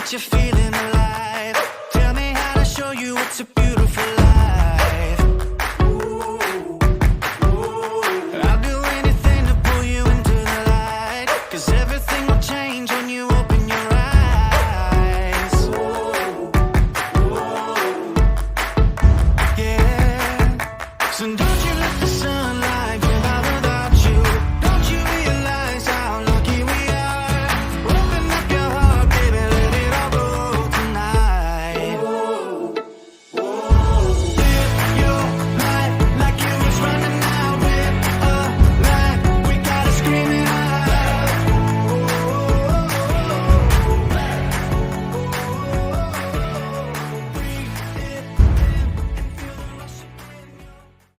that you're feeling alive. Tell me how to show you it's a beautiful life. I'll do anything to pull you into the light, 'cause everything will change when you open your eyes. Yeah, so don't you let the sun